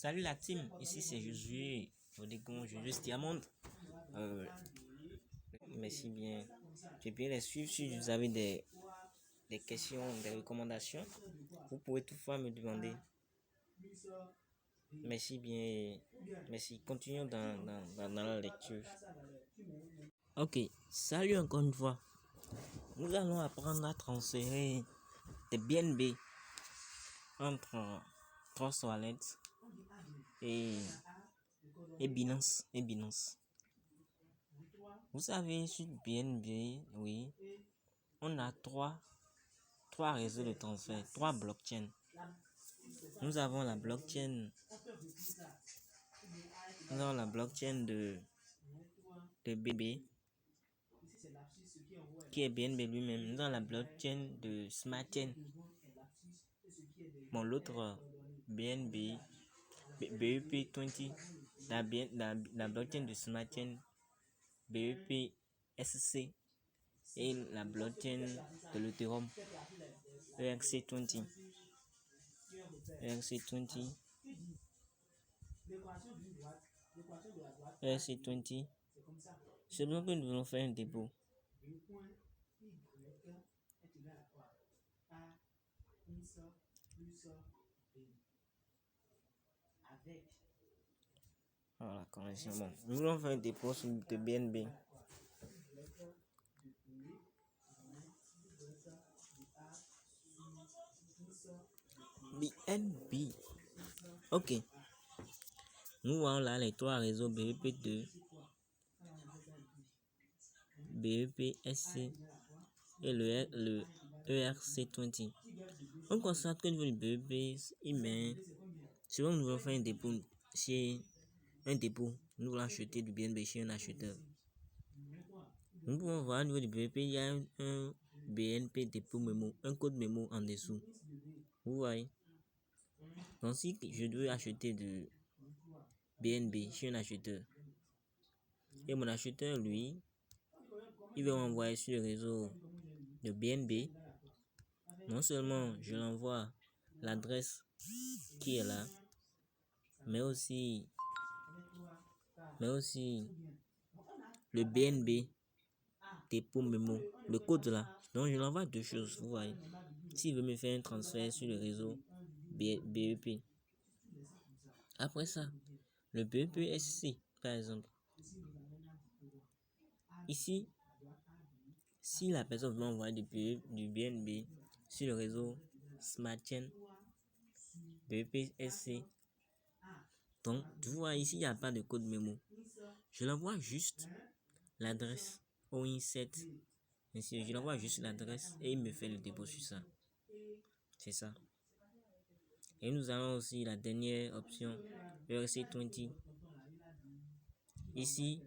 Salut la team, ici c'est Josué, Josué Diamond. Merci bien. Je vais les suivre si vous avez des questions, des recommandations. Vous pouvez toutefois me demander. Merci bien. Merci. Continuons dans la lecture. Ok, salut encore une fois. Nous allons apprendre à transférer des BNB entre Trust Wallet et Binance. Vous savez, sur BNB, oui, on a trois réseaux de transfert, trois blockchains. Nous avons la blockchain de BNB, qui est BNB lui-même. Nous avons la blockchain de Smartchain. Bon, l'autre BNB, BEP20, la blockchain de Smartchain, BEP-SC, et la blockchain de l'Ethereum, ERC20. C'est bon que nous allons faire un dépôt. Voilà, connexion. Bon, nous allons faire un dépôt sur le BNB. BNB. Ok. Nous voyons là les trois réseaux BEP2, BEP-SC et le ERC20. On constate que le BEP, si nous voulons faire un dépôt, nous voulons acheter du BNB chez un acheteur. Nous pouvons voir au niveau du BEP, il y a un BNP dépôt mémo, un code mémo en dessous. Vous voyez? Donc si je dois acheter du BNB chez un acheteur, et mon acheteur, lui, il va m'envoyer sur le réseau de BNB. Non seulement je l'envoie l'adresse qui est là, mais aussi le BNB dépôt mémo, le code là. Donc je l'envoie deux choses, vous voyez. S'il veut me faire un transfert sur le réseau BEP. Après ça, le BEP-SC, par exemple. Ici, si la personne veut envoyer du BNB sur le réseau Smartchain, BEP-SC, donc tu vois ici, il n'y a pas de code mémo. Je l'envoie juste l'adresse OIN7. Je l'envoie juste l'adresse et il me fait le dépôt sur ça. C'est ça. Et nous avons aussi la dernière option, ERC20. Ici,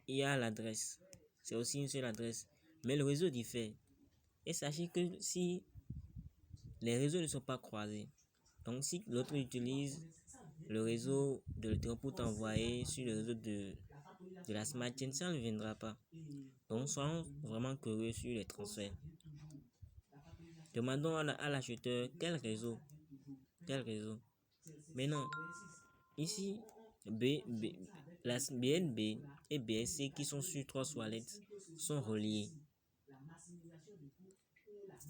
il y a l'adresse. C'est aussi une seule adresse. Mais le réseau diffère. Et sachez que si les réseaux ne sont pas croisés, donc si l'autre utilise le réseau de l'Ethereum pour t'envoyer sur le réseau de la Smart Chain, ça ne viendra pas. Donc soyons vraiment curieux sur les transferts. Demandons à l'acheteur quel réseau. Maintenant, ici, la BNB et BSC qui sont sur Trust Wallet sont reliés.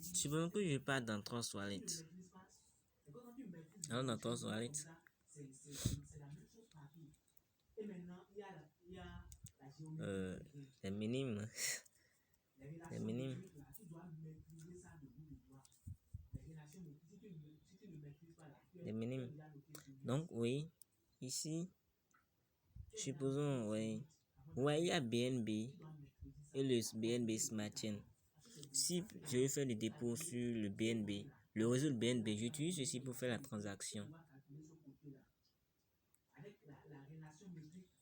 Supposons que je pars dans Trust Wallet. Alors dans Trust Wallet, c'est minime. C'est minime. C'est minime. Donc oui, ici, supposons, oui, il y a BNB et le BNB Smart Chain. Si je veux faire le dépôt sur le BNB, le réseau de BNB, j'utilise ceci pour faire la transaction.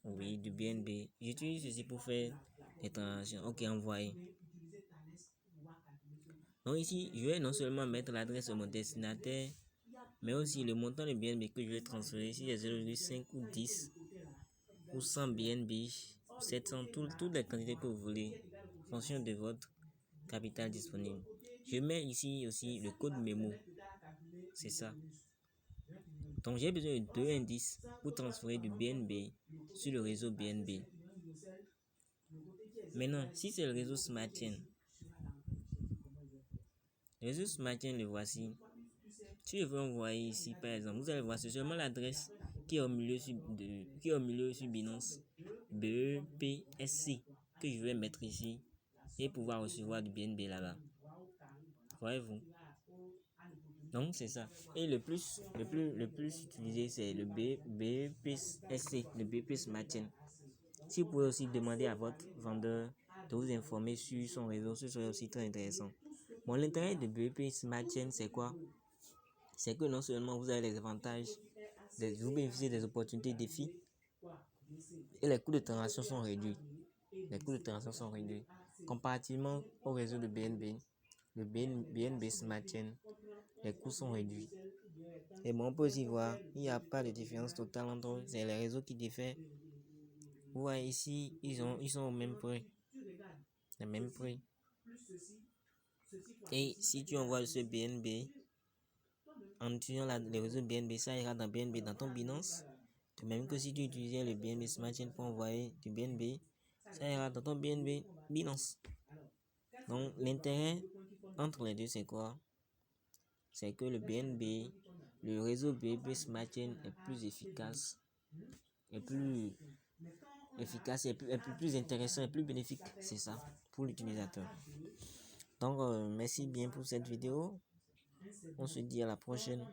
Oui, du BNB. J'utilise ceci pour faire les transactions. Ok, envoyer. Donc ici, je vais non seulement mettre l'adresse de mon destinataire, mais aussi le montant de BNB que je vais transférer. Ici, il y a 0,5 ou 10 ou 100 BNB, 700, toutes les quantités que vous voulez, en fonction de votre capital disponible. Je mets ici aussi le code mémo. C'est ça. Donc, j'ai besoin de 2 indices pour transférer du BNB sur le réseau BNB. Maintenant, si c'est le réseau Smart Chain, le réseau Smart Chain, le voici. Si je veux envoyer ici, par exemple, vous allez voir, c'est seulement l'adresse qui est au milieu sur Binance, BEPSC, que je vais mettre ici et pouvoir recevoir du BNB là-bas. Voyez-vous? Donc, c'est ça. Et le plus utilisé, c'est le BEPSC, le BP Smart Chain. Si vous pouvez aussi demander à votre vendeur de vous informer sur son réseau, ce serait aussi très intéressant. Bon, l'intérêt de BP Smart Chain, c'est quoi? C'est que non seulement vous avez les avantages, vous bénéficiez des opportunités défis, et les coûts de transaction sont réduits. Comparativement au réseau de BNB, le BNB Smart Chain, les coûts sont réduits. Et bon, on peut aussi voir, il n'y a pas de différence totale entre eux, c'est les réseaux qui diffèrent. Vous voyez ici, ils sont au même prix. Le même prix. Et si tu envoies ce BNB, en utilisant le réseau BNB, ça ira dans BNB dans ton Binance. De même que si tu utilisais le BNB Smart Chain pour envoyer du BNB, ça ira dans ton BNB Binance. Donc l'intérêt entre les deux, c'est quoi? C'est que le BNB, le réseau BNB Smart Chain est plus efficace, est plus intéressant et plus bénéfique. C'est ça pour l'utilisateur. Donc merci bien pour cette vidéo. On se dit à la prochaine.